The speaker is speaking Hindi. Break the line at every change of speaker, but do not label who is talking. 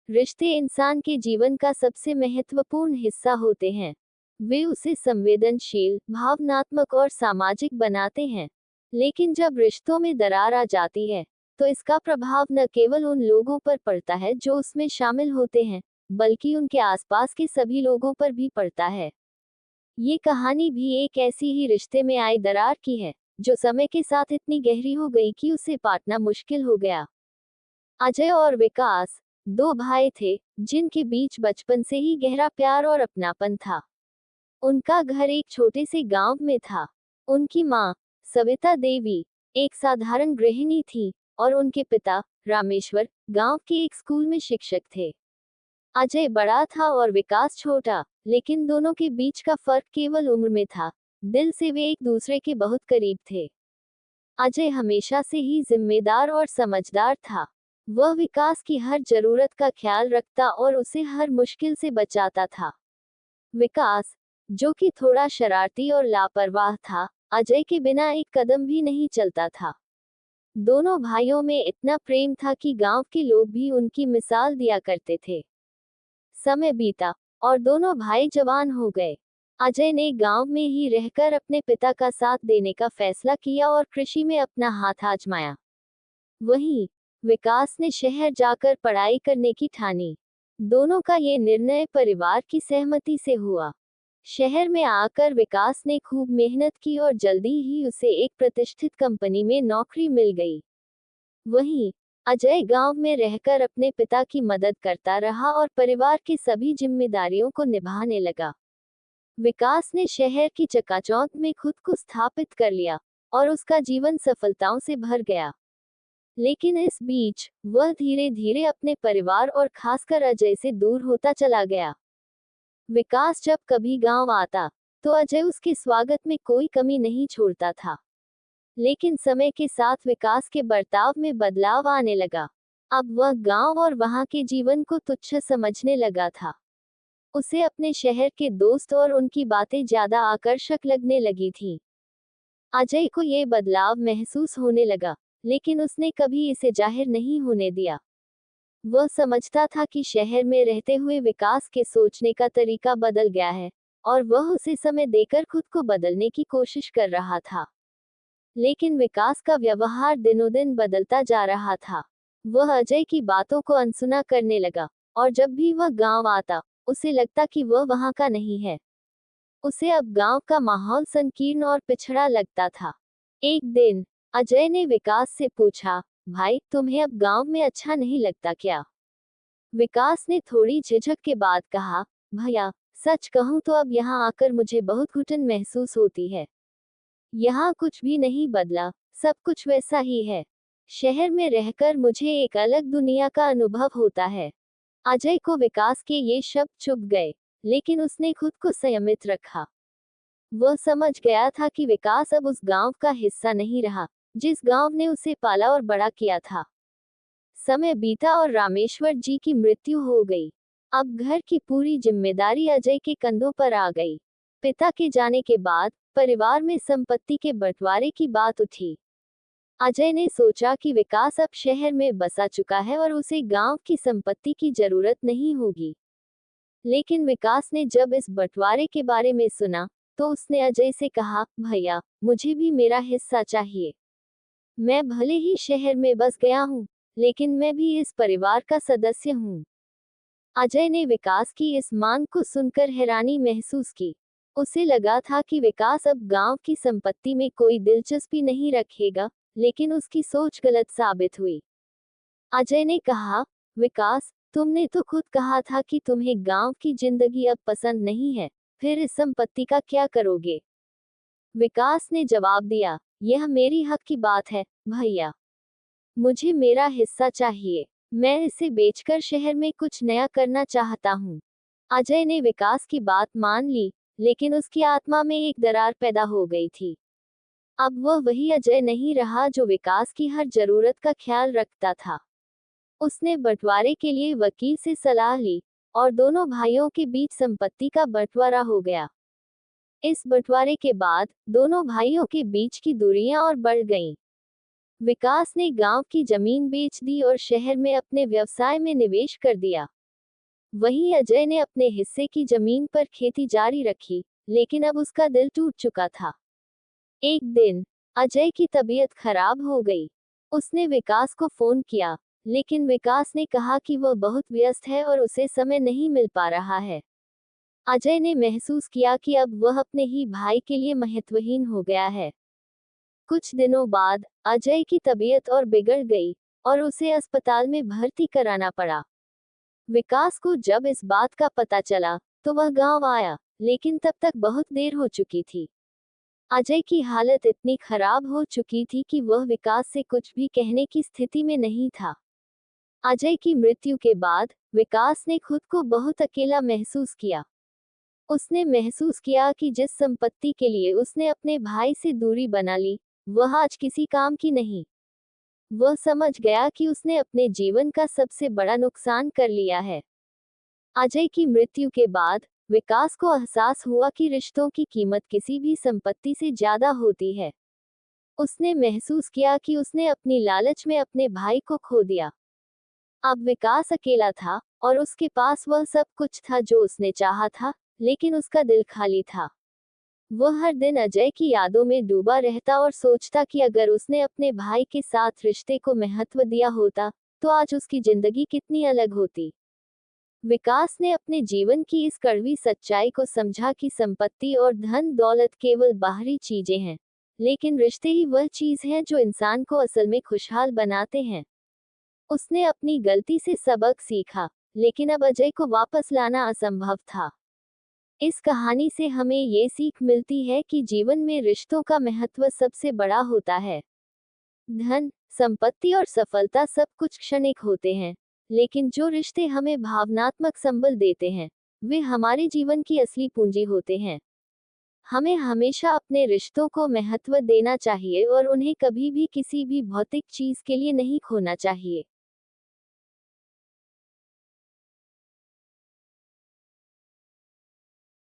रिश्ते इंसान के जीवन का सबसे महत्वपूर्ण हिस्सा होते हैं। वे उसे संवेदनशील, भावनात्मक और सामाजिक बनाते हैं। लेकिन जब रिश्तों में दरार आ जाती है, तो इसका प्रभाव न केवल उन लोगों पर पड़ता है जो उसमें शामिल होते हैं, बल्कि उनके आसपास के सभी लोगों पर भी पड़ता है। ये कहानी भी एक ऐसी ही रिश्ते में आई दरार की है, जो समय के साथ इतनी गहरी हो गई कि उसे पाटना मुश्किल हो गया। अजय और विकास दो भाई थे, जिनके बीच बचपन से ही गहरा प्यार और अपनापन था। उनका घर एक छोटे से गांव में था। उनकी माँ, सविता देवी, एक साधारण गृहिणी थी, और उनके पिता, रामेश्वर, गांव के एक स्कूल में शिक्षक थे। अजय बड़ा था और विकास छोटा, लेकिन दोनों के बीच का फर्क केवल उम्र में था। दिल से वे एक दूसरे के बहुत करीब थे। अजय हमेशा से ही जिम्मेदार और समझदार था। वह विकास की हर जरूरत का ख्याल रखता और उसे हर मुश्किल से बचाता था। विकास, जो कि थोड़ा शरारती और लापरवाह था, अजय के बिना एक कदम भी नहीं चलता था। दोनों भाइयों में इतना प्रेम था कि गांव के लोग भी उनकी मिसाल दिया करते थे। समय बीता और दोनों भाई जवान हो गए। अजय ने गांव में ही रहकर अपने पिता का साथ देने का फैसला किया और कृषि में अपना हाथ आजमाया। वहीं विकास ने शहर जाकर पढ़ाई करने की ठानी। दोनों का ये निर्णय परिवार की सहमति से हुआ। शहर में आकर विकास ने खूब मेहनत की और जल्दी ही उसे एक प्रतिष्ठित कंपनी में नौकरी मिल गई। वहीं अजय गांव में रहकर अपने पिता की मदद करता रहा और परिवार की सभी जिम्मेदारियों को निभाने लगा। विकास ने शहर की चकाचौंध में खुद को स्थापित कर लिया, और उसका जीवन सफलताओं से भर गया। लेकिन इस बीच वह धीरे धीरे अपने परिवार और खासकर अजय से दूर होता चला गया। विकास जब कभी गांव आता, तो अजय उसके स्वागत में कोई कमी नहीं छोड़ता था। लेकिन समय के साथ विकास के बर्ताव में बदलाव आने लगा। अब वह गांव और वहां के जीवन को तुच्छ समझने लगा था। उसे अपने शहर के दोस्त और उनकी बातें ज्यादा आकर्षक लगने लगी थीं। अजय को ये बदलाव महसूस होने लगा, लेकिन उसने कभी इसे जाहिर नहीं होने दिया। वह समझता था कि शहर में रहते हुए विकास के सोचने का तरीका बदल गया है, और वह उसे समय देकर खुद को बदलने की कोशिश कर रहा था। लेकिन विकास का व्यवहार दिनों दिन बदलता जा रहा था। वह अजय की बातों को अनसुना करने लगा, और जब भी वह गांव आता, उसे लगता कि वह वहां का नहीं है। उसे अब गांव का माहौल संकीर्ण और पिछड़ा लगता था। एक दिन अजय ने विकास से पूछा, भाई, तुम्हें अब गांव में अच्छा नहीं लगता क्या? विकास ने थोड़ी झिझक के बाद कहा, भैया, सच कहूं तो अब यहाँ आकर मुझे बहुत घुटन महसूस होती है। यहाँ कुछ भी नहीं बदला, सब कुछ वैसा ही है। शहर में रहकर मुझे एक अलग दुनिया का अनुभव होता है। अजय को विकास के ये शब्द चुभ गए, लेकिन उसने खुद को संयमित रखा। वह समझ गया था कि विकास अब उस गांव का हिस्सा नहीं रहा, जिस गांव ने उसे पाला और बड़ा किया था। समय बीता और रामेश्वर जी की मृत्यु हो गई। अब घर की पूरी जिम्मेदारी अजय के कंधों पर आ गई। पिता के जाने के बाद परिवार में संपत्ति के बंटवारे की बात उठी। अजय ने सोचा कि विकास अब शहर में बसा चुका है और उसे गांव की संपत्ति की जरूरत नहीं होगी। लेकिन विकास ने जब इस बंटवारे के बारे में सुना, तो उसने अजय से कहा, भैया, मुझे भी मेरा हिस्सा चाहिए। मैं भले ही शहर में बस गया हूँ, लेकिन मैं भी इस परिवार का सदस्य हूँ। अजय ने विकास की इस मांग को सुनकर हैरानी महसूस की। उसे लगा था कि विकास अब गांव की संपत्ति में कोई दिलचस्पी नहीं रखेगा, लेकिन उसकी सोच गलत साबित हुई। अजय ने कहा, विकास, तुमने तो खुद कहा था कि तुम्हें गांव की जिंदगी अब पसंद नहीं है, फिर इस संपत्ति का क्या करोगे? विकास ने जवाब दिया, यह मेरी हक की बात है, भैया। मुझे मेरा हिस्सा चाहिए। मैं इसे बेचकर शहर में कुछ नया करना चाहता हूँ। अजय ने विकास की बात मान ली, लेकिन उसकी आत्मा में एक दरार पैदा हो गई थी। अब वह वही अजय नहीं रहा जो विकास की हर जरूरत का ख्याल रखता था। उसने बंटवारे के लिए वकील से सलाह ली, और दोनों भाइयों के बीच संपत्ति का बंटवारा हो गया। इस बंटवारे के बाद दोनों भाइयों के बीच की दूरियां और बढ़ गईं। विकास ने गांव की जमीन बेच दी और शहर में अपने व्यवसाय में निवेश कर दिया। वहीं अजय ने अपने हिस्से की जमीन पर खेती जारी रखी, लेकिन अब उसका दिल टूट चुका था। एक दिन अजय की तबीयत खराब हो गई। उसने विकास को फोन किया, लेकिन विकास ने कहा कि वह बहुत व्यस्त है और उसे समय नहीं मिल पा रहा है। अजय ने महसूस किया कि अब वह अपने ही भाई के लिए महत्वहीन हो गया है। कुछ दिनों बाद अजय की तबीयत और बिगड़ गई और उसे अस्पताल में भर्ती कराना पड़ा। विकास को जब इस बात का पता चला तो वह गांव आया, लेकिन तब तक बहुत देर हो चुकी थी। अजय की हालत इतनी खराब हो चुकी थी कि वह विकास से कुछ भी कहने की स्थिति में नहीं था। अजय की मृत्यु के बाद विकास ने खुद को बहुत अकेला महसूस किया। उसने महसूस किया कि जिस संपत्ति के लिए उसने अपने भाई से दूरी बना ली, वह आज किसी काम की नहीं। वह समझ गया कि उसने अपने जीवन का सबसे बड़ा नुकसान कर लिया है। अजय की मृत्यु के बाद विकास को एहसास हुआ कि रिश्तों की कीमत किसी भी संपत्ति से ज्यादा होती है। उसने महसूस किया कि उसने अपनी लालच में अपने भाई को खो दिया। अब विकास अकेला था और उसके पास वह सब कुछ था जो उसने चाहा था, लेकिन उसका दिल खाली था। वह हर दिन अजय की यादों में डूबा रहता और सोचता कि अगर उसने अपने भाई के साथ रिश्ते को महत्व दिया होता, तो आज उसकी जिंदगी कितनी अलग होती। विकास ने अपने जीवन की इस कड़वी सच्चाई को समझा कि संपत्ति और धन दौलत केवल बाहरी चीजें हैं, लेकिन रिश्ते ही वह चीज हैं जो इंसान को असल में खुशहाल बनाते हैं। उसने अपनी गलती से सबक सीखा, लेकिन अब अजय को वापस लाना असंभव था। इस कहानी से हमें ये सीख मिलती है कि जीवन में रिश्तों का महत्व सबसे बड़ा होता है। धन, संपत्ति और सफलता सब कुछ क्षणिक होते हैं, लेकिन जो रिश्ते हमें भावनात्मक संबल देते हैं, वे हमारे जीवन की असली पूंजी होते हैं। हमें हमेशा अपने रिश्तों को महत्व देना चाहिए और उन्हें कभी भी किसी भी भौतिक चीज के लिए नहीं खोना चाहिए।